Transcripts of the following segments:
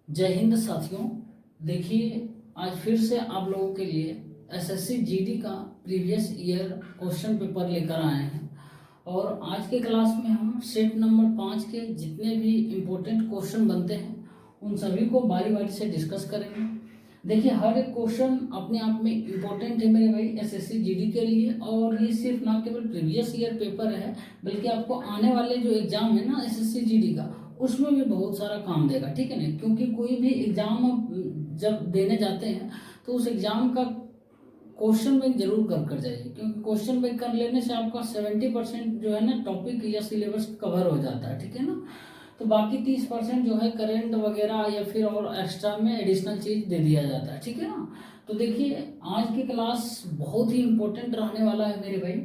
जय हिंद साथियों। देखिए, आज फिर से आप लोगों के लिए एसएससी जीडी का प्रीवियस ईयर क्वेश्चन पेपर लेकर आए हैं। और आज के क्लास में हम सेट नंबर 5 के जितने भी इम्पोर्टेंट क्वेश्चन बनते हैं उन सभी को बारी बारी से डिस्कस करेंगे। देखिए, हर एक क्वेश्चन अपने आप में इम्पोर्टेंट है मेरे भाई एसएससी जीडी के लिए। और ये सिर्फ ना केवल प्रीवियस ईयर पेपर है, बल्कि आपको आने वाले जो एग्जाम है ना एसएससी जीडी का, उसमें भी बहुत सारा काम देगा। ठीक है ना, क्योंकि कोई भी एग्जाम जब देने जाते हैं तो उस एग्जाम का क्वेश्चन बैंक जरूर कर जाइए, क्योंकि क्वेश्चन बैंक कर लेने से आपका 70% जो है ना टॉपिक या सिलेबस कवर हो जाता है। ठीक है ना, तो बाकी 30% जो है करेंट वगैरह या फिर और एक्स्ट्रा में एडिशनल चीज दे दिया जाता है। ठीक है ना, तो देखिए आज की क्लास बहुत ही इंपॉर्टेंट रहने वाला है मेरे भाई।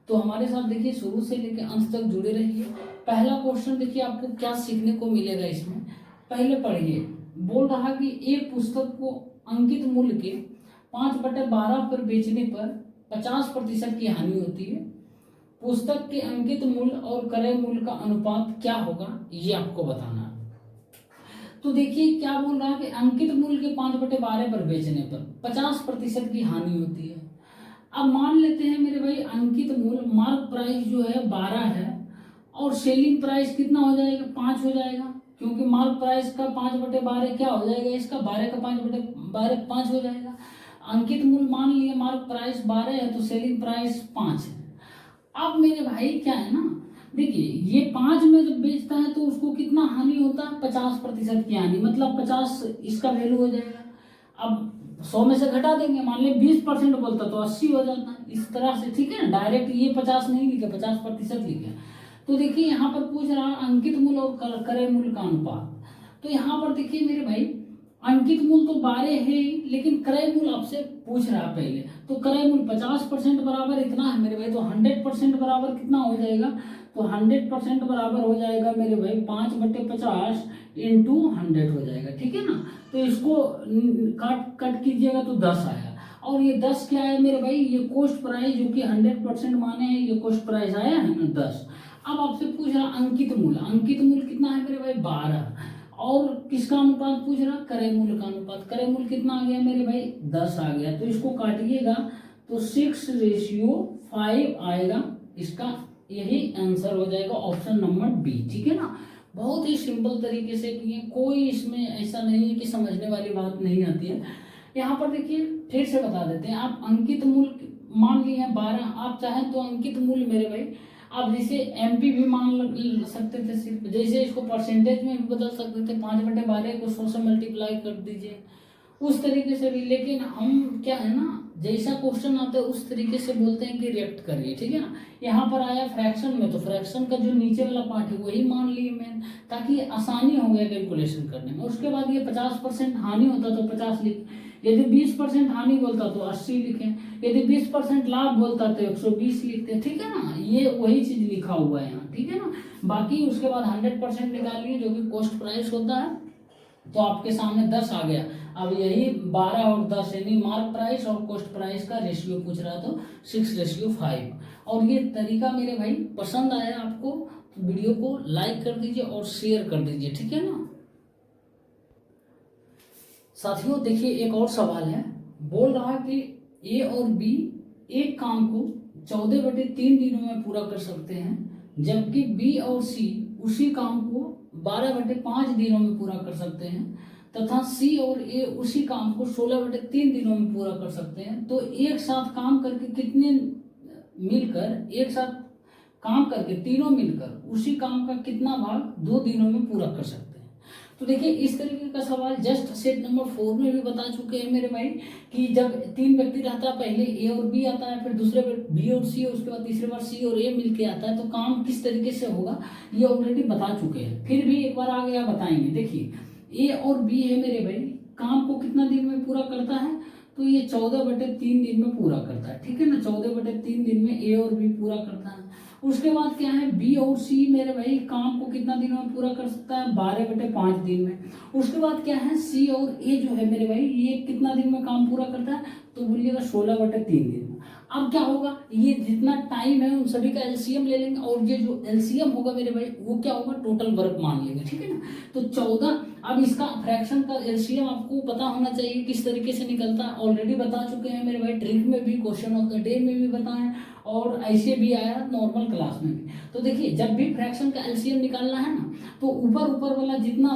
तो हमारे साथ देखिए शुरू से लेकर अंत तक जुड़े रहिए। पहला क्वेश्चन देखिए आपको क्या सीखने को मिलेगा इसमें, पहले पढ़िए। बोल रहा कि एक पुस्तक को अंकित मूल्य के 5/12 पर बेचने पर 50% की हानि होती है। पुस्तक के अंकित मूल्य और क्रय मूल्य का अनुपात क्या होगा, ये आपको बताना है। तो देखिए क्या बोल रहा है कि अंकित मूल्य के 5/12 पर बेचने पर 50% की हानि होती है। अब मान लेते हैं मेरे भाई अंकित मूल्य मार्क प्राइस जो है 12 है और सेलिंग प्राइस कितना हो जाएगा, 5 हो जाएगा, क्योंकि मार्क प्राइस का 5/12 क्या हो जाएगा, इसका 12 का 5/12 5 हो जाएगा। अंकित मूल्य मान लिया मार्क प्राइस 12 है तो सेलिंग प्राइस 5 है। अब मेरे भाई क्या है ना, देखिए ये 5 में जब बेचता है तो उसको कितना हानि होता है, 50% की हानि, मतलब 50 इसका वैल्यू हो जाएगा। अब 100 में से घटा देंगे, मान लिया 20% बोलता तो 80 हो जाता है, इस तरह से। ठीक है ना, डायरेक्ट ये 50 नहीं लिखे, 50% लिखे। तो देखिए यहाँ पर पूछ रहा है अंकित मूल्य और क्रय मूल्य का अनुपात। तो यहाँ पर देखिए मेरे भाई अंकित मूल्य तो 12 है ही, लेकिन क्रय मूल्य आपसे पूछ रहा है पहले। तो क्रय मूल्य 50% बराबर इतना है मेरे भाई, तो 100% बराबर कितना हो जाएगा, तो 100% बराबर हो जाएगा मेरे भाई 5/50 इंटू 100 हो जाएगा। ठीक है ना, तो इसको काट कट कीजिएगा तो 10 आया। और ये 10 क्या है मेरे भाई, ये कॉस्ट प्राइस जो कि 100% माने हैं, ये कॉस्ट प्राइस आया है ना 10। अब आपसे पूछ रहा अंकित मूल्य, अंकित मूल्य कितना है मेरे भाई 12। और किसका अनुपात पूछ रहा, क्रय मूल्य का अनुपात। क्रय मूल्य कितना आ गया मेरे भाई 10 आ गया, तो इसको काटिएगा तो 6:5 आएगा। इसका यही आंसर हो जाएगा ऑप्शन नंबर बी। ठीक है ना, बहुत ही सिंपल तरीके से किए, कोई इसमें ऐसा नहीं है कि समझने वाली बात नहीं आती है। यहाँ पर देखिए फिर से बता देते हैं, आप अंकित मूल्य मान लिए हैं 12, आप चाहें तो अंकित मूल्य मेरे भाई आप जैसे एमपी भी मान सकते थे, सिर्फ जैसे इसको परसेंटेज में भी बदल सकते थे, 5/12 को 100 से मल्टीप्लाई कर दीजिए, उस तरीके से भी। लेकिन हम क्या है ना, जैसा क्वेश्चन आता है उस तरीके से बोलते हैं कि रिएक्ट करिए। ठीक है ना, यहाँ पर आया फ्रैक्शन में, तो फ्रैक्शन का जो नीचे वाला पार्ट है वही मान लिए मैंने, ताकि आसानी हो गया कैलकुलेशन करने में। उसके बाद ये 50% हानि होता तो 50 लिख, यदि 20% हानि बोलता तो 80 लिखें, यदि 20% लाभ बोलता तो 120 लिखते। ठीक है ना, ये वही चीज लिखा हुआ है यहाँ। ठीक है ना, बाकी उसके बाद 100% निकालिए जो कि कॉस्ट प्राइस होता है, तो आपके सामने 10 आ गया। अब यही 12 और 10 यानी मार्क प्राइस और कॉस्ट प्राइस का रेशियो पूछ रहा तो 6:5। और ये तरीका मेरे भाई पसंद आया आपको तो वीडियो को लाइक कर दीजिए और शेयर कर दीजिए। ठीक है ना साथियों, देखिए एक और सवाल है। बोल रहा कि ए और बी एक काम को 14/3 दिनों में पूरा कर सकते हैं, जबकि बी और सी उसी काम को 12/5 दिनों में पूरा कर सकते हैं, तथा सी और ए उसी काम को 16/3 दिनों में पूरा कर सकते हैं। तो एक साथ काम करके कितने मिलकर एक साथ काम करके तीनों मिलकर उसी काम का कितना भाग 2 दिनों में पूरा कर सकते हैं। तो देखिए इस तरीके का सवाल जस्ट सेट नंबर 4 में भी बता चुके हैं मेरे भाई, कि जब 3 व्यक्ति रहता है, पहले ए और बी आता है, फिर दूसरे बार बी और सी, उसके बाद तीसरे बार सी और ए मिलके आता है, तो काम किस तरीके से होगा ये ऑलरेडी बता चुके हैं। फिर भी एक बार आगे आप बताएंगे। देखिए ए और बी है मेरे भाई, काम को कितना दिन में पूरा करता है, तो ये 14/3 दिन में पूरा करता है। ठीक है ना, 14/3 दिन में ए और बी पूरा करता है। उसके बाद क्या है, बी और सी मेरे भाई काम को कितना दिनों में पूरा कर सकता है, 12/5 दिन में। उसके बाद क्या है, सी और ए जो है मेरे भाई ये कितना दिन में काम पूरा करता है, तो बोलिएगा 16/3 दिन में। अब क्या होगा, ये जितना टाइम है उन सभी का एलसीएम ले लेंगे और ये जो एलसीएम होगा मेरे भाई वो क्या होगा, टोटल वर्क मान लेंगे, ठीक है ना। तो 14, अब इसका फ्रैक्शन का एलसीएम आपको पता होना चाहिए किस तरीके से निकलता है, ऑलरेडी बता चुके हैं मेरे भाई, ट्रिक में भी, क्वेश्चन ऑफ द डे में भी बताएं और ऐसे भी आया नॉर्मल क्लास में भी। तो देखिए जब भी फ्रैक्शन का एलसीएम निकालना है ना, तो ऊपर ऊपर वाला जितना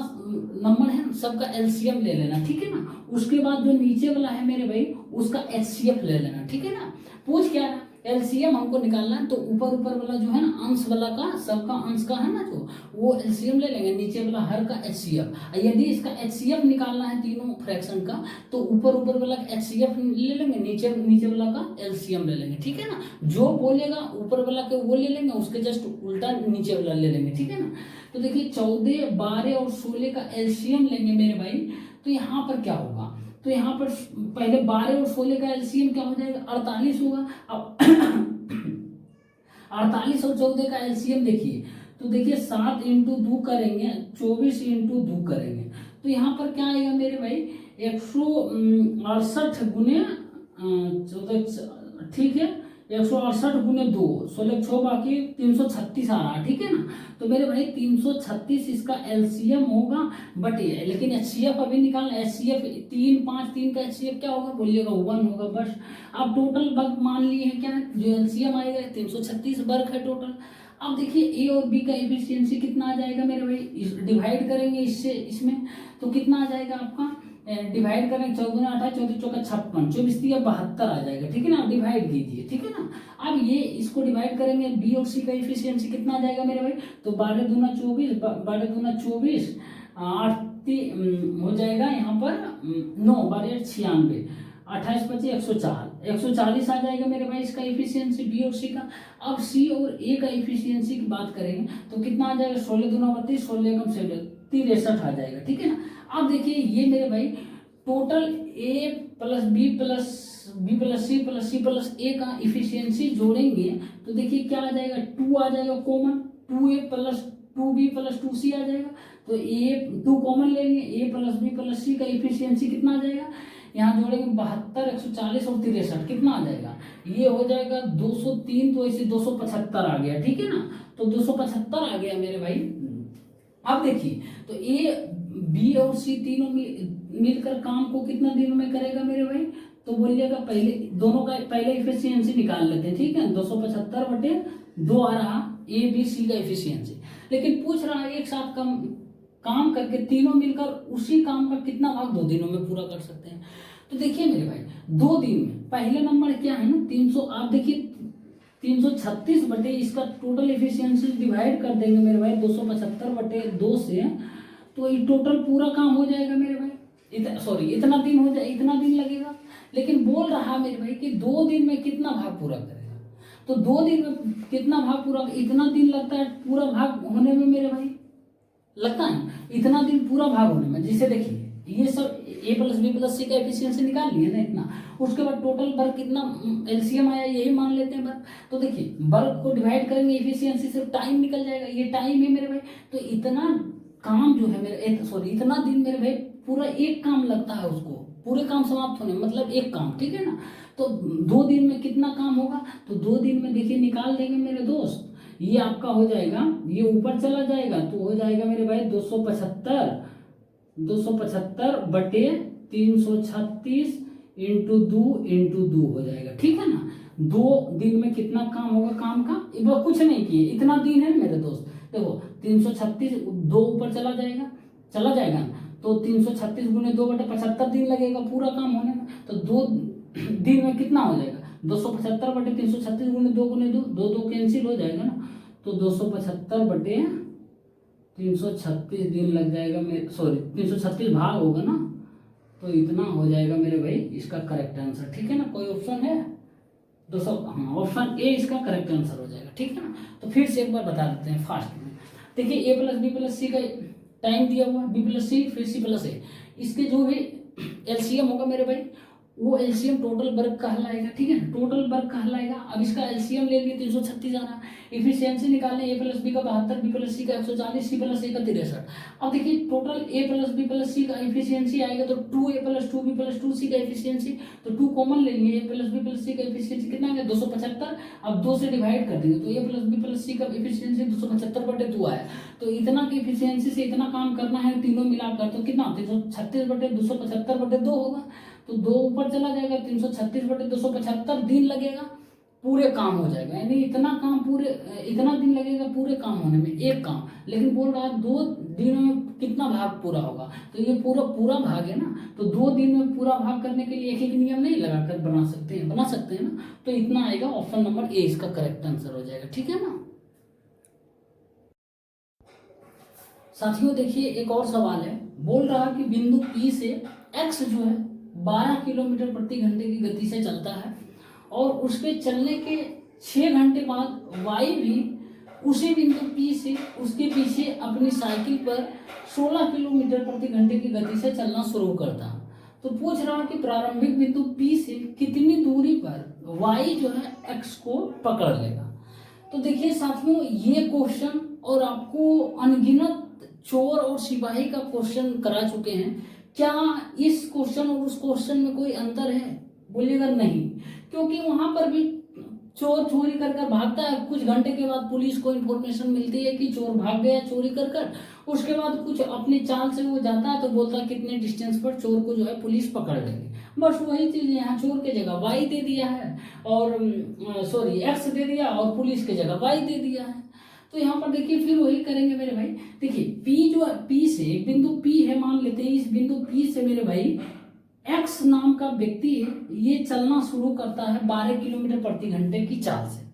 नंबर है सबका एलसीएम ले लेना, ठीक है ना। उसके बाद जो नीचे वाला है मेरे भाई उसका एचसीएफ ले लेना, ठीक है ना। पूछ क्या है, एलसीएम हमको निकालना है, तो ऊपर ऊपर वाला जो है ना अंश वाला का, सबका अंश का है ना जो, वो एलसीएम ले लेंगे, नीचे वाला हर का एचसीएफ। यदि इसका एचसीएफ निकालना है तीनों फ्रैक्शन का, तो ऊपर ऊपर वाला एचसीएफ ले लेंगे, नीचे नीचे वाला का एलसीएम ले लेंगे, ठीक है ना। जो बोलेगा ऊपर वाला के वो ले लेंगे, उसके जस्ट उल्टा नीचे वाला ले लेंगे, ठीक है ना। तो देखिए 14, 12 और 16 का एलसीएम लेंगे मेरे भाई, तो यहाँ पर क्या होगा, तो यहाँ पर पहले 12 और 16 का एलसीएम क्या हो जाएगा, 48 होगा। अब 48 और 14 का एलसीएम देखिए, तो देखिए 7 इंटू 2 करेंगे, 24 इंटू 2 करेंगे, तो यहाँ पर क्या आएगा मेरे भाई, 168 गुने 14, ठीक है, 168 गुने 2, 16 6 बाकी 336 आ रहा, ठीक है ना। तो मेरे भाई 336 इसका एलसीएम होगा, बट ये लेकिन एचसीएफ अभी निकालना, एचसीएफ 3 5 3 का एचसीएफ क्या होगा बोलिएगा, 1 होगा बस। अब टोटल वर्क मान लिए हैं क्या, जो एलसीएम आएगा 336 वर्क है टोटल। अब देखिए ए और बी का एफिशिएंसी कितना आ जाएगा मेरे भाई, डिवाइड करेंगे इससे इसमें, तो कितना आ जाएगा आपका, डिवाइड करें 14 8 14 चौका 56, 24 72 आ जाएगा, ठीक है ना। डिवाइड कीजिए, ठीक है ना। अब ये इसको डिवाइड करेंगे, बी और सी का एफिशिएंसी कितना आ जाएगा मेरे भाई, तो 12 दूना 24, 12 दूना 24, 8 हो जाएगा यहाँ पर 9, 12 96, 28 25 104, 140 आ जाएगा मेरे भाई इसका एफिशिएंसी बी और सी का। अब सी और ए का एफिशिएंसी की बात करेंगे तो कितना आ जाएगा, 16 दूना 32, 16 कम 63 आ जाएगा, ठीक है ना। अब देखिए ये मेरे भाई total A plus B plus C plus A का इफिशियंसी जोड़ेंगे, तो देखिए क्या आ जाएगा, 2 आ जाएगा common, 2a plus 2b plus 2c आ जाएगा। तो ए 2 कॉमन ले लिए, ए प्लस बी प्लस सी का इफिशियंसी कितना आ जाएगा, यहाँ जोड़ेंगे 72 140 और 63 कितना आ जाएगा, ये हो जाएगा 203, तो ऐसे 275 आ गया, ठीक है ना। तो 275 आ गया मेरे भाई। अब देखिए तो ए बी और सी तीनों मिलकर काम को कितना दिनों में करेगा मेरे भाई, तो बोलिएगा पहले दोनों का पहले इफिशियंसी निकाल लेते हैं, ठीक है। 275 बटे 2 आ रहा ए बी सी का इफिशियंसी, लेकिन पूछ रहा है एक साथ काम करके तीनों मिलकर उसी काम का कितना भाग 2 दिनों में पूरा कर सकते हैं। तो देखिए मेरे भाई 2 दिन में पहले नंबर क्या है ना 300, आप देखिए 336 बटे इसका टोटल इफिशियंसी डिवाइड कर देंगे मेरे भाई 275 बटे 2 से, तो ये टोटल पूरा काम हो जाएगा मेरे भाई, इतना दिन हो जाए, इतना दिन लगेगा। लेकिन बोल रहा मेरे भाई कि 2 दिन में कितना भाग पूरा करेगा, तो 2 दिन में कितना भाग पूरा, इतना दिन लगता है पूरा भाग होने में मेरे भाई, लगता है इतना दिन पूरा भाग होने में। जिसे देखिए ये सब ए प्लस बी प्लस सी का एफिशिएंसी निकाल लिए ना इतना, उसके बाद टोटल वर्क कितना एलसीएम आया यही मान लेते हैं वर्क। तो देखिए वर्क को डिवाइड करेंगे एफिशिएंसी से, टाइम निकल जाएगा, ये टाइम है मेरे भाई। तो इतना काम जो है मेरे सॉरी इतना दिन मेरे भाई पूरा एक काम लगता है उसको पूरे काम समाप्त होने, मतलब एक काम, ठीक है ना। तो 2 दिन में कितना काम होगा, तो 2 दिन में देखिए निकाल देंगे मेरे दोस्त, ये आपका हो जाएगा, ये ऊपर चला जाएगा तो हो जाएगा मेरे भाई 275 बटे 336 इंटू 2 हो जाएगा, ठीक है ना। 2 दिन में कितना काम होगा, काम का वो कुछ नहीं किए, इतना दिन है मेरे दोस्त। देखो 336 2 ऊपर चला जाएगा तो 336 गुने 2 बटे 75 दिन लगेगा पूरा काम होने में। तो 2 दिन में कितना हो जाएगा, 275 बटे 336 गुने 2 2 कैंसिल हो जाएगा ना, तो 275 बटे 336 दिन लग जाएगा मेरे, सॉरी 336 भाग होगा ना, तो इतना हो जाएगा मेरे भाई इसका करेक्ट आंसर, ठीक है ना। कोई ऑप्शन है 200, हाँ ऑप्शन ए इसका करेक्ट आंसर हो जाएगा, ठीक है ना। तो फिर से एक बार बता देते हैं फास्ट में। देखिए ए प्लस बी प्लस सी का टाइम दिया हुआ, बी प्लस सी फिर सी प्लस ए, इसके जो भी एलसीएम होगा मेरे भाई वो एलसीएम टोटल वर्क कहलाएगा, ठीक है ना, टोटल वर्क कहलाएगा। अब इसका एलसीएम ले लिए 336 आ रहा। इफिशियंसी निकालने ए प्लस बी का 72, बी प्लस सी का 140, सी प्लस ए का 63। अब देखिए total A plus B plus सी का इफिशियंसी आएगा तो 2a plus 2b plus 2c का इफिशियंसी, तो 2 कॉमन ले लिए, ए प्लस बी प्लस सी का इफिशियंसी कितना आएगा 275। अब 2 से डिवाइड कर देंगे तो ए प्लस बी प्लस सी का इफिशियंसी 275/2 आया। तो इतना की इफिशियंसी से इतना काम करना है तीनों मिलाकर, तो कितना 336/275/2 होगा। तो 2 ऊपर चला जाएगा, 336/275 दिन लगेगा, पूरे काम हो जाएगा। यानी इतना काम पूरे, इतना दिन लगेगा पूरे काम होने में, एक काम। लेकिन बोल रहा है 2 दिनों में कितना भाग पूरा होगा, तो ये पूरा भाग है ना, तो 2 दिन में पूरा भाग करने के लिए एक एक नियम नहीं लगाकर बना सकते हैं ना। तो इतना आएगा, ऑप्शन नंबर ए इसका करेक्ट आंसर हो जाएगा, ठीक है ना। साथियों देखिए एक और सवाल है, बोल रहा कि बिंदु P से x जो है 12 किलोमीटर प्रति घंटे की गति से चलता है और उसके चलने के 6 घंटे बाद y भी उसी बिंदु P से उसके पीछे अपनी साइकिल पर 16 किलोमीटर प्रति घंटे की गति से चलना शुरू करता। तो पूछ रहा कि प्रारंभिक बिंदु P से कितनी दूरी पर y जो है x को पकड़ लेगा। तो देखिए साथियों ये क्वेश्चन और आपको अनगिनत चोर और सिपाही का क्वेश्चन करा चुके हैं। क्या इस क्वेश्चन और उस क्वेश्चन में कोई अंतर है? बोलिएगा नहीं, क्योंकि वहां पर भी चोर चोरी कर कर भागता है, कुछ घंटे के बाद पुलिस को इन्फॉर्मेशन मिलती है कि चोर भाग गया चोरी कर कर, उसके बाद कुछ अपनी चाल से वो जाता है तो बोलता है कितने डिस्टेंस पर चोर को जो है पुलिस पकड़ लेगी। बस वही चीज यहाँ चोर के जगह वाई दे दिया है और सॉरी एक्स दे दिया और पुलिस के जगह वाई दे दिया है। तो यहाँ पर देखिए फिर वही करेंगे मेरे भाई। देखिए P जो P से बिंदु P है, मान लेते हैं इस बिंदु P से मेरे भाई x नाम का व्यक्ति है, ये चलना शुरू करता है 12 किलोमीटर प्रति घंटे की चाल से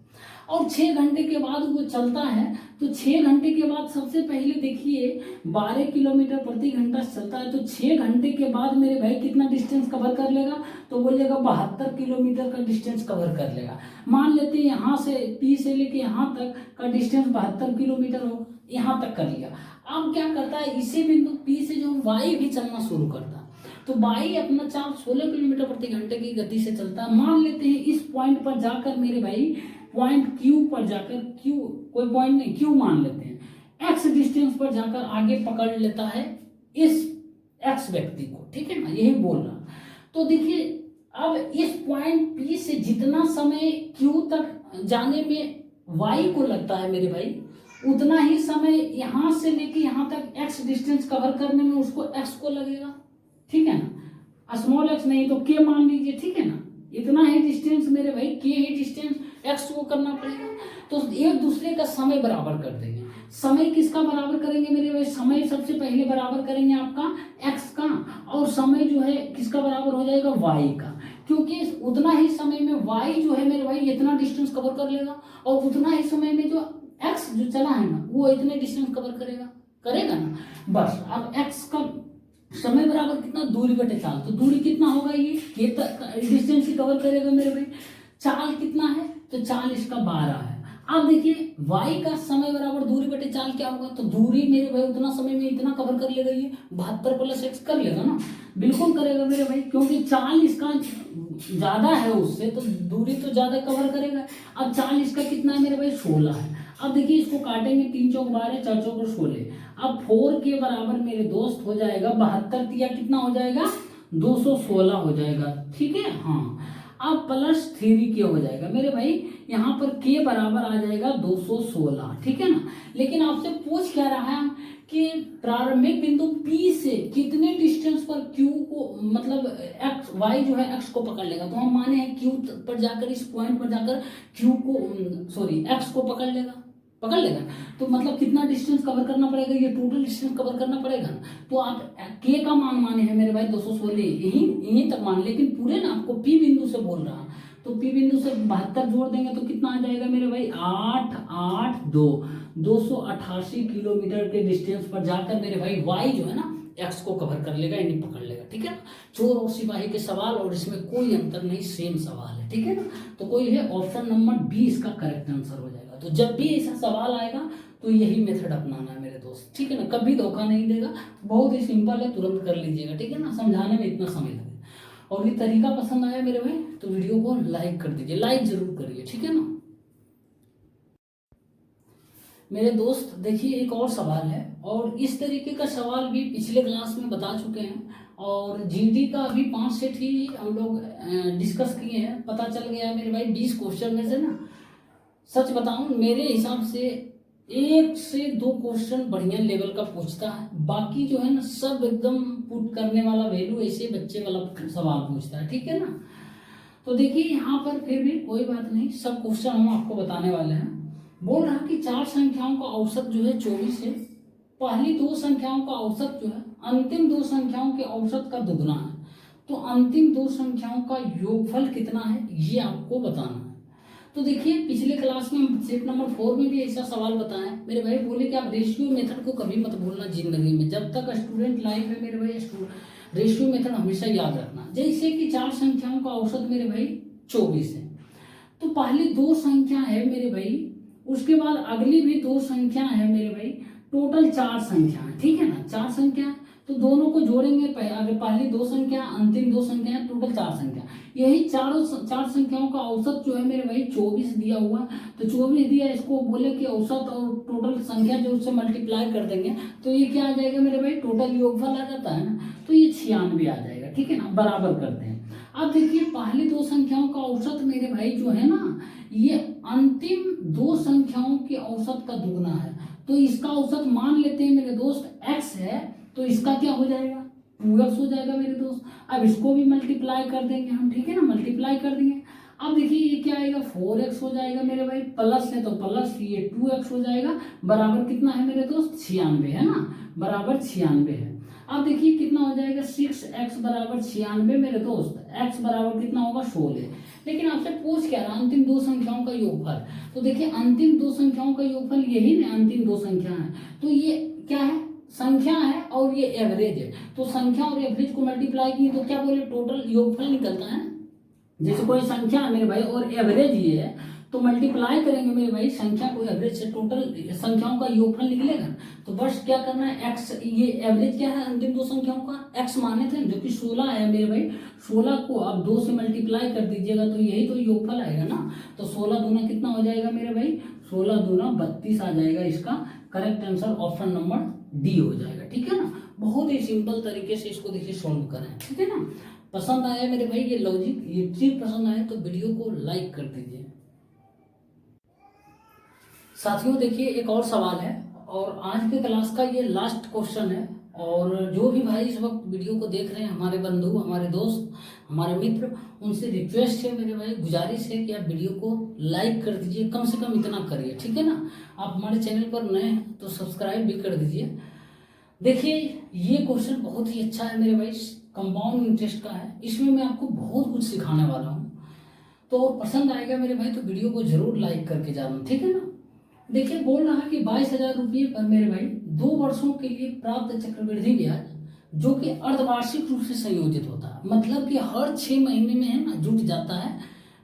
और 6 घंटे के बाद वो चलता है। तो 6 घंटे के बाद सबसे पहले देखिए 12 किलोमीटर प्रति घंटा चलता है, तो 6 घंटे के बाद मेरे भाई कितना डिस्टेंस कवर कर लेगा, तो बोलिएगा 72 किलोमीटर का डिस्टेंस कवर कर लेगा। मान लेते हैं यहाँ से P से लेके यहाँ तक का डिस्टेंस 72 किलोमीटर हो, यहाँ तक कर लिया। अब क्या करता है, इसी बिंदु P से जो वाई भी चलना शुरू करता है, तो वाई अपना चाल 16 किलोमीटर प्रति घंटे की गति से चलता है। मान लेते हैं इस पॉइंट पर जाकर मेरे भाई पॉइंट Q पर जाकर, Q कोई पॉइंट नहीं, Q मान लेते हैं, x डिस्टेंस पर जाकर आगे पकड़ लेता है इस x व्यक्ति को, ठीक है ना, यही बोल रहा। तो देखिए अब इस पॉइंट P से जितना समय Q तक जाने में y को लगता है मेरे भाई, उतना ही समय यहाँ से लेके यहाँ तक x डिस्टेंस कवर करने में उसको x को लगेगा, ठीक है ना। स्मॉल x नहीं तो k मान लीजिए, ठीक है ना, इतना ही डिस्टेंस मेरे भाई k ही डिस्टेंस x को करना पड़ेगा। तो एक दूसरे का समय बराबर कर देंगे। समय किसका बराबर करेंगे मेरे भाई, समय सबसे पहले बराबर करेंगे आपका x का, और समय जो है किसका बराबर हो जाएगा y का, क्योंकि उतना ही समय में y जो है मेरे भाई इतना डिस्टेंस कवर कर लेगा और उतना ही समय में जो x जो चला है ना वो इतने डिस्टेंस कवर करेगा ना। बस अब x का समय बराबर कितना, दूरी बटे चाल, तो दूरी कितना होगा, ये डिस्टेंस ही कवर करेगा मेरे भाई। चाल कितना है, तो चाल इसका 12 है। अब देखिए y का समय बराबर दूरी बटे चाल क्या होगा, तो दूरी मेरे भाई उतना समय में इतना कवर कर लेगा, ये 72 + x कर लेगा ना, बिल्कुल करेगा मेरे भाई, क्योंकि चाल इसका ज्यादा है उससे, तो दूरी तो ज्यादा कवर करेगा। अब चाल इसका कितना है मेरे भाई, 16 है। अब देखिए इसको काटेंगे, 3 चौक 12, 4 चौक 16। अब 4 के बराबर मेरे दोस्त हो जाएगा 72 दिया, कितना हो जाएगा 216 हो जाएगा, ठीक है। हाँ अब +3 के हो जाएगा मेरे भाई, यहाँ पर k बराबर आ जाएगा 216, ठीक है ना। लेकिन आपसे पूछ क्या रहा है कि प्रारंभिक बिंदु P से कितने डिस्टेंस पर Q को, मतलब x y जो है x को पकड़ लेगा, तो हम माने हैं Q पर जाकर, इस पॉइंट पर जाकर Q को सॉरी x को पकड़ लेगा, तो मतलब कितना डिस्टेंस कवर करना पड़ेगा, ये टोटल डिस्टेंस कवर करना पड़ेगा ना। तो आप k का मान माने हैं मेरे भाई 216, यहीं तक मान, लेकिन पूरे ना आपको P बिंदु से बोल रहा, तो P बिंदु से 72 जोड़ देंगे तो कितना आ जाएगा मेरे भाई 288 किलोमीटर के डिस्टेंस पर जाकर मेरे भाई y जो है ना x को कवर कर लेगा, यानी पकड़ लेगा, ठीक है ना। चोर और सिपाही के सवाल और इसमें कोई अंतर नहीं, सेम सवाल है, ठीक है ना। तो कोई है, ऑप्शन नंबर बी इसका करेक्ट आंसर हो जाएगा। तो जब भी ऐसा सवाल आएगा तो यही मेथड अपनाना है मेरे दोस्त, ठीक है ना, कभी धोखा नहीं देगा, बहुत ही सिंपल है, तुरंत कर लीजिएगा, ठीक है ना, समझाने में इतना समय लगेगा। और ये तरीका पसंद आया मेरे भाई तो वीडियो को लाइक कर दीजिए, लाइक जरूर करिए, ठीक है ना। मेरे दोस्त देखिए एक और सवाल है, और इस तरीके का सवाल भी पिछले क्लास में बता चुके हैं, और जीडी का अभी 5 सेट ही हम लोग डिस्कस किए हैं। पता चल गया है मेरे भाई 20 क्वेश्चन में से ना, सच बताऊं मेरे हिसाब से 1 से 2 क्वेश्चन बढ़िया लेवल का पूछता है, बाकी जो है ना सब एकदम पुट करने वाला वैल्यू ऐसे बच्चे वाला सवाल पूछता है, ठीक है ना। तो देखिए यहाँ पर फिर भी कोई बात नहीं, सब क्वेश्चन हम आपको बताने वाले हैं। बोल रहा कि 4 संख्याओं का औसत जो है 24 है, पहली 2 संख्याओं का औसत जो है अंतिम 2 संख्याओं के औसत का दुगना है, तो अंतिम 2 संख्याओं का योगफल कितना है ये आपको बताना है। तो देखिए पिछले क्लास में हम सेट नंबर 4 में भी ऐसा सवाल बताया मेरे भाई, बोले कि आप रेशियो मेथड को कभी मत भूलना जिंदगी में, जब तक स्टूडेंट लाइफ है मेरे भाई रेशियो मेथड हमेशा याद रखना। जैसे कि 4 संख्याओं का औसत मेरे भाई 24 है, तो पहली 2 संख्या है मेरे भाई, उसके बाद अगली भी 2 संख्या है मेरे भाई, टोटल 4 संख्या है, ठीक है ना, 4 संख्या। तो दोनों को जोड़ेंगे, अगर पहली 2 संख्या अंतिम 2 संख्या है, टोटल 4 संख्या, यही 4 संख्याओं का औसत जो है मेरे भाई 24 दिया हुआ। तो 24 दिया, इसको बोले कि औसत और टोटल संख्या जो उससे मल्टीप्लाई कर देंगे तो ये क्या आ जाएगा मेरे भाई, टोटल योगफल आ जाता है ना, तो ये 96 आ जाएगा, ठीक है ना, बराबर करते हैं। अब देखिए पहली 2 संख्याओं का औसत मेरे भाई जो है ना, ये अंतिम 2 संख्याओं के औसत का दुगना है, तो इसका औसत मान लेते हैं मेरे दोस्त x है, तो इसका क्या हो जाएगा 2x हो जाएगा मेरे दोस्त। अब इसको भी मल्टीप्लाई कर देंगे हम, ठीक है ना, मल्टीप्लाई कर देंगे। अब देखिए ये क्या आएगा 4x हो जाएगा मेरे भाई, प्लस है तो प्लस, ये 2x हो जाएगा, बराबर कितना है मेरे दोस्त 96 है ना, बराबर 96 है। अब देखिए कितना हो जाएगा 6x बराबर 96 मेरे दोस्त, x बराबर कितना होगा 16। लेकिन आपसे पूछ क्या रहा अंतिम 2 संख्याओं का योगफल, तो देखिए अंतिम 2 संख्याओं का योगफल यही ना, अंतिम 2 संख्या है, तो ये क्या है संख्या है और ये एवरेज है, तो संख्या और एवरेज को मल्टीप्लाई किए तो क्या बोले टोटल योगफल निकलता है। जैसे कोई संख्या है मेरे भाई और एवरेज ये है, तो मल्टीप्लाई करेंगे मेरे भाई संख्या को एवरेज से, टोटल संख्याओं का योगफल निकलेगा। तो बस क्या करना है x, ये एवरेज क्या है अंतिम 2 संख्याओं का x माने थे जो कि 16 है मेरे भाई, 16 को आप 2 से मल्टीप्लाई कर दीजिएगा तो यही तो योगफल आएगा ना। तो 16 दूना कितना हो जाएगा मेरे भाई, 16 दूना 32 आ जाएगा, इसका correct answer option number D हो जाएगा, ठीक है ना। बहुत ही सिंपल तरीके से इसको देखिए सॉल्व करें, ठीक है ना। पसंद आया मेरे भाई ये लॉजिक, ये ट्रिक पसंद आया तो वीडियो को लाइक कर दीजिए। साथियों देखिए एक और सवाल है, और आज के क्लास का ये लास्ट क्वेश्चन है, और जो भी भाई इस वक्त वीडियो को देख रहे हैं, हमारे बंधु, हमारे दोस्त, हमारे मित्र, उनसे रिक्वेस्ट है मेरे भाई, गुजारिश है कि आप वीडियो को लाइक कर दीजिए, कम से कम इतना करिए, ठीक है ना। आप हमारे चैनल पर नए हैं तो सब्सक्राइब भी कर दीजिए। देखिए ये क्वेश्चन बहुत ही अच्छा है मेरे भाई, कंपाउंड इंटरेस्ट का है, इसमें मैं आपको बहुत कुछ सिखाने वाला हूँ, तो पसंद आएगा मेरे भाई तो वीडियो को जरूर लाइक करके जाना, ठीक है ना। देखिए बोल रहा है कि 22,000 रुपये पर मेरे भाई 2 वर्षों के लिए प्राप्त चक्रवृद्धि ब्याज जो कि अर्धवार्षिक रूप से संयोजित होता है, मतलब कि हर 6 महीने में है ना जुट जाता है,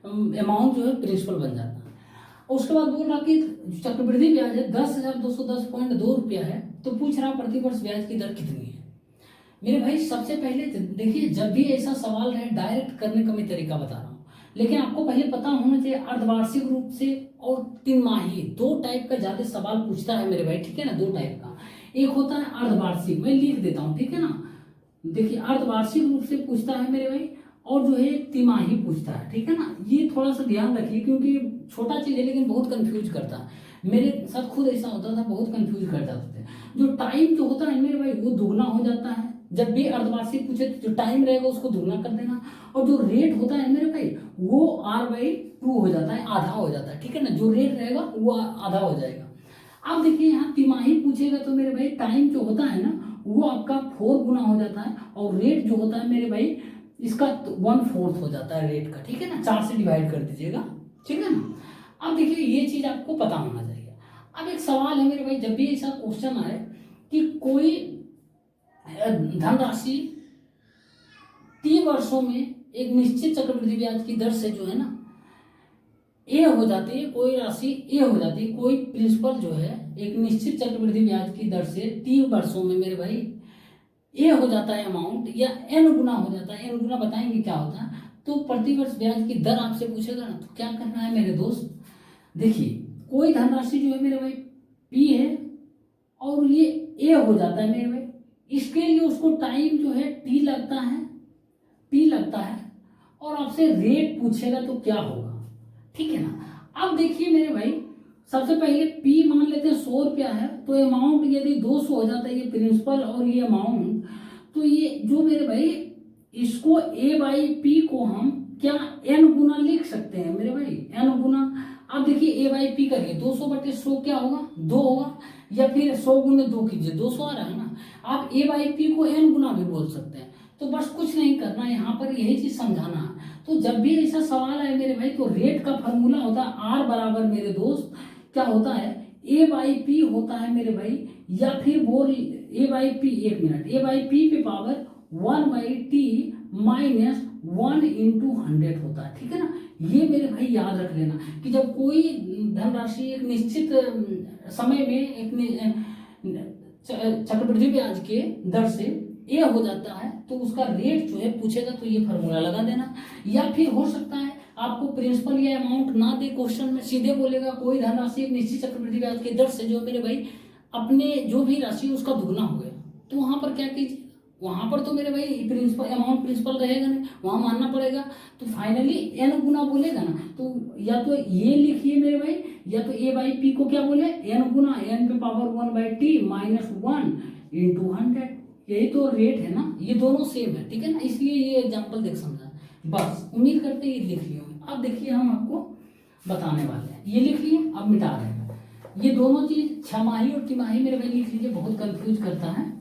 अमाउंट जो है प्रिंसिपल बन जाता है। उसके बाद बोल रहा कि चक्रवृद्धि ब्याज है 10,210.2 रुपया है, तो पूछ रहा प्रतिवर्ष ब्याज की दर कितनी है। मेरे भाई सबसे पहले देखिए जब भी ऐसा सवाल रहे डायरेक्ट करने का मैं तरीका बता रहा हूँ, लेकिन आपको पहले पता होना चाहिए अर्धवार्षिक रूप से और 3 माही, 2 टाइप का ज्यादा सवाल पूछता है मेरे भाई, ठीक है ना, 2 टाइप का। एक होता है अर्धवार्षिक, मैं लिख देता हूँ, ठीक है ना। देखिए अर्धवार्षिक रूप से पूछता है मेरे भाई, और जो है तिमाही पूछता है, ठीक है ना। ये थोड़ा सा ध्यान रखिए क्योंकि छोटा चीज है लेकिन बहुत कंफ्यूज करता है, मेरे साथ खुद ऐसा होता था, बहुत कंफ्यूज कर जाते थे। जो टाइम जो होता है मेरे भाई वो दुगना हो जाता है, जब भी अर्धवार्षिक पूछे तो जो टाइम रहेगा उसको दुगना कर देना, और जो रेट होता है मेरे भाई वो r/2 हो जाता है, आधा हो जाता है, ठीक है ना, जो रेट रहेगा वो आधा हो जाएगा। अब देखिए यहाँ तिमाही पूछेगा तो मेरे भाई टाइम जो होता है ना वो आपका 4 गुना हो जाता है, और रेट जो होता है मेरे भाई इसका 1/4 हो जाता है रेट का, ठीक है ना, 4 से डिवाइड कर दीजिएगा, ठीक है ना। अब देखिए ये चीज आपको पता होना चाहिए। अब एक सवाल है मेरे भाई, जब भी ऐसा क्वेश्चन आए कि कोई धनराशि 3 वर्षों में एक निश्चित चक्रवृद्धि ब्याज की दर से जो है ना ए हो जाती है, कोई राशि ए हो जाती है, कोई प्रिंसिपल जो है एक निश्चित चक्रवृद्धि ब्याज की दर से 3 वर्षों में मेरे भाई ए हो जाता है अमाउंट या एन गुना हो जाता है, एन गुना बताएंगे क्या होता है, तो प्रतिवर्ष ब्याज की दर आपसे पूछेगा ना, तो क्या करना है मेरे दोस्त, देखिए कोई धनराशि जो है मेरे भाई पी है और ये ए हो जाता है मेरे भाई, इसके लिए उसको टाइम जो है टी लगता है, पी लगता है, और आपसे रेट पूछेगा तो क्या होगा, ठीक है ना। अब देखिए मेरे भाई सबसे पहले पी मान लेते हैं 100 रुपया है, तो अमाउंट यदि 200 हो जाता है, ये प्रिंसिपल और ये अमाउंट, तो ये जो मेरे भाई इसको ए बाई पी को हम क्या एन गुना लिख सकते हैं मेरे भाई, एन गुना। अब देखिए ए बाई पी करिए 200 बटे 100 क्या होगा, 2 होगा, या फिर 100 गुने 2 कीजिए 200 आ रहा है ना। आप ए बाई पी को एन गुना भी बोल सकते हैं, तो बस कुछ नहीं करना, यहाँ पर यही चीज समझाना है। तो जब भी ऐसा सवाल आए मेरे भाई, तो रेट का फॉर्मूला होता है आर बराबर मेरे दोस्त क्या होता है, ए बाई पी होता है मेरे भाई, या फिर बोल ए बाई पी, एक मिनट, ए बाई पी पे power 1 by T minus 1 into 100 होता है, ठीक है ना। ये मेरे भाई याद रख लेना कि जब कोई धनराशि एक निश्चित समय में एक चक्रवृद्धि ब्याज के दर से ए हो जाता है, तो उसका रेट जो है पूछेगा तो ये फॉर्मूला लगा देना। या फिर हो सकता है आपको प्रिंसिपल या अमाउंट ना दे, क्वेश्चन में सीधे बोलेगा कोई धनराशि एक निश्चित चक्रवृद्धि ब्याज के दर से जो मेरे भाई अपने जो भी राशि उसका दुगना हो गया, तो वहां पर क्या कीजिए, वहां पर तो मेरे भाई प्रिंसिपल अमाउंट प्रिंसिपल रहेगा नहीं, वहां मानना पड़ेगा, तो फाइनली एन गुना बोलेगा ना, तो या तो ये लिखिए मेरे भाई, या तो ए बाई पी को क्या बोले एन गुना एन पे power 1 by T minus 1 into 100, यही तो रेट है ना, ये दोनों सेम है, ठीक है ना, इसलिए ये एग्जाम्पल देख समझा, बस उम्मीद करते हैं ये लिख लिए होंगे। अब देखिए हम आपको बताने वाले हैं, ये लिख लिए, अब मिटा रहे हैं, ये दोनों चीज छमाही और तिमाही मेरे भाई लिख लीजिए, बहुत कंफ्यूज करता है।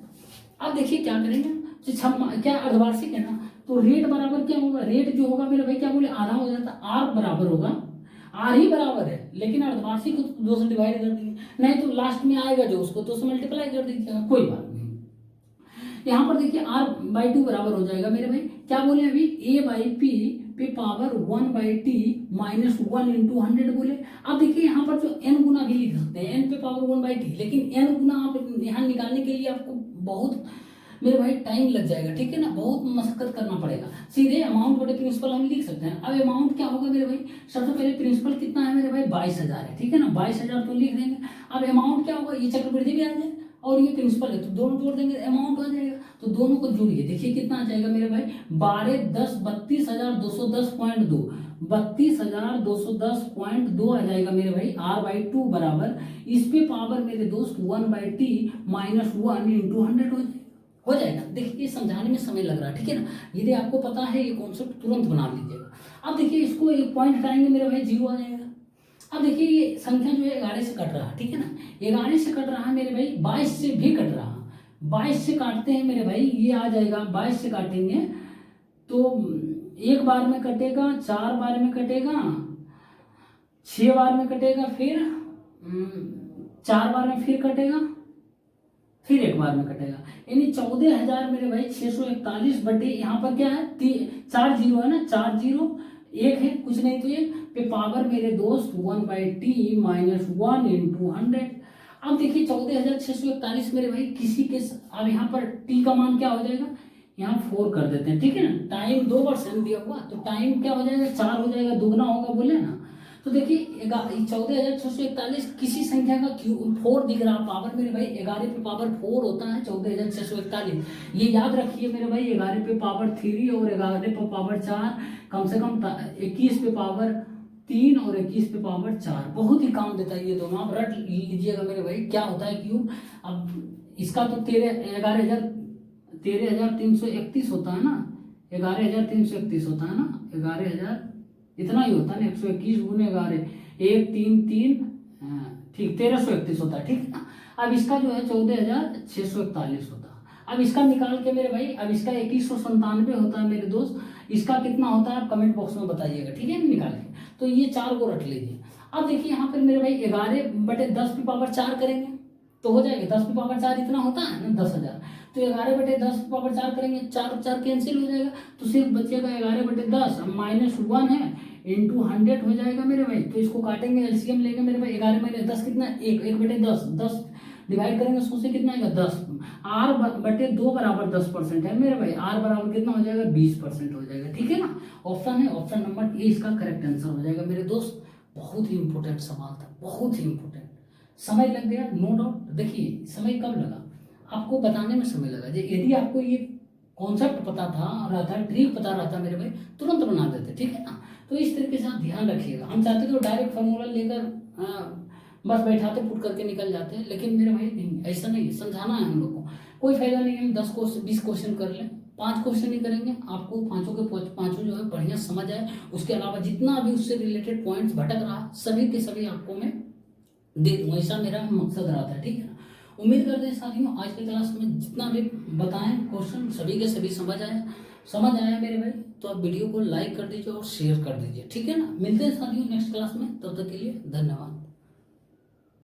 अब देखिए क्या करेंगे, तो क्या अर्धवार्षिक है ना, तो रेट बराबर क्या होगा, रेट जो होगा मेरे भाई क्या बोले आधा हो जाता, आर बराबर होगा, आर ही बराबर है, लेकिन अर्धवार्षिक को 2 से डिवाइड कर दीजिए, नहीं तो लास्ट में आएगा जो उसको 2 से मल्टीप्लाई कर दीजिएगा, कोई बात नहीं। यहाँ पर देखिए आर बाई 2 बराबर हो जाएगा मेरे भाई, क्या बोले अभी ए बाई पी पे power 1 by T minus 1 into 100 बोले। अब देखिए यहाँ पर जो एन गुना भी लिख सकते हैं, एन पे पावर 1 बाई टी, लेकिन एन गुना आप यहाँ निकालने के लिए आपको बहुत मेरे भाई टाइम लग जाएगा, ठीक है ना, बहुत मशक्कत करना पड़ेगा। सीधे अमाउंट बटे प्रिंसिपल हम लिख सकते हैं। अब अमाउंट क्या होगा मेरे भाई, सबसे पहले प्रिंसिपल कितना है मेरे भाई 22,000 है, ठीक है ना, 22,000 तो लिख देंगे। अब अमाउंट क्या होगा, ये चक्रवृद्धि ब्याज है और ये प्रिंसिपल है, तो दोनों जोड़ देंगे अमाउंट आ जाएगा, तो दोनों को जोड़िए, देखिए कितना आ जाएगा मेरे भाई 12 10 32,210.2 32,210.2 आ जाएगा मेरे भाई, आर बाई 2 बराबर इस पे पावर मेरे दोस्त 1 बाई टी माइनस 1 इंटू 100 हो जाएगा। देखिए समझाने में समय लग रहा है, ठीक है ना, यदि आपको पता है ये कॉन्सेप्ट तुरंत बना लीजिएगा। अब देखिए इसको एक पॉइंट हटाएंगे मेरे भाई 0 आ जाएगा। अब देखिए ये संख्या जो है 11 से कट रहा है, ठीक है ना, 11 से कट रहा है मेरे भाई, 22 से भी कट रहा है, 22 से काटते हैं मेरे भाई, ये आ जाएगा 22 से काटेंगे तो एक बार में कटेगा, 4 बार में कटेगा, 6 बार में कटेगा, फिर 4 बार में फिर कटेगा, फिर एक बार में कटेगा, यानी 14,000 मेरे भाई 641 बटे यहाँ पर क्या है 4 जीरो है ना, 4 जीरो 1 है, कुछ नहीं तो ये पे पावर मेरे दोस्त 1 बाई टी माइनस 1 इंटू 100। अब देखिए 14,641 मेरे भाई किसी के, अब यहाँ पर टी का मान क्या हो जाएगा, यहाँ 4 कर देते हैं, ठीक है ना, टाइम 2 बार सेम दिया हुआ, तो टाइम क्या हो जाएगा 4 हो जाएगा, दुगना होगा बोले ना। तो देखिए 14,641 किसी संख्या का क्यू 4 दिख रहा पावर मेरे भाई, 11 पे पावर 4 होता है 14,641, ये याद रखिए मेरे भाई, 11 पे पावर 3 और 11 पे पावर 4, कम से कम 21 पे पावर 3 और 21 पे पावर 4, बहुत ही काम देता है ये दोनों, आप रट लीजिएगा मेरे भाई क्या होता है क्यूब। अब इसका तो 13,331 होता है ना, 11,331 होता है ना, 11,000 इतना ही होता है ना, 121 गुने 11 133 ठीक 1331 होता है, ठीक है ना। अब इसका जो है 14,641 होता है। अब इसका निकाल के मेरे भाई, अब इसका 2197 होता है मेरे दोस्त, इसका कितना होता है आप कमेंट बॉक्स में बताइएगा, ठीक है निकाल के। तो ये 4 को रट लीजिए। अब देखिए यहाँ पर मेरे भाई 11 बटे 10 की पावर 4 करेंगे तो हो जाएगा, 10 की पावर 4 इतना होता है ना 10,000, तो 11 बटे 10 की पावर 4 करेंगे, 4 4 कैंसिल हो जाएगा, तो सिर्फ बचेगा 11 बटे 10 माइनस 1 है इंटू 100 हो जाएगा मेरे भाई। तो इसको काटेंगे, एलसीएम लेंगे मेरे भाई, 11 में 10 कितना 1 1 बटे 10 10 डिवाइड करेंगे 100 से कितना आएगा 10। आर बटे 2 बराबर 10% है मेरे भाई, आर बराबर कितना हो जाएगा 20% हो जाएगा, ठीक है ना। ऑप्शन है, ऑप्शन नंबर ए इसका करेक्ट आंसर हो जाएगा मेरे दोस्त। बहुत ही इंपॉर्टेंट सवाल था, बहुत ही इंपॉर्टेंट। समय लग गया नो डाउट। देखिए समय कब लगा, आपको बताने में समय लगा। यदि आपको ये कॉन्सेप्ट पता रहता, ट्रिक पता रहता मेरे भाई, तुरंत बना देते, ठीक है ना। तो इस तरीके से आप ध्यान रखिएगा। हम चाहते तो डायरेक्ट फार्मूला लेकर बस बैठाते पुट करके निकल जाते हैं, लेकिन मेरे भाई नहीं, ऐसा नहीं, समझाना है हम लोग को। कोई फायदा नहीं है हम 10 क्वेश्चन 20 क्वेश्चन कर लें, 5 क्वेश्चन ही करेंगे, आपको पांचों के पांचों जो है बढ़िया समझ आए। उसके अलावा जितना भी उससे रिलेटेड पॉइंट्स भटक रहा सभी के सभी आपको मैं दे दूंगा, ऐसा मेरा मकसद रहा था, ठीक है ना। उम्मीद करते हैं साथियों आज के क्लास में जितना भी बताएं क्वेश्चन सभी के सभी समझ आया मेरे भाई। तो आप वीडियो को लाइक कर दीजिए और शेयर कर दीजिए, ठीक है ना। मिलते हैं साथियों नेक्स्ट क्लास में, तब तक के लिए धन्यवाद।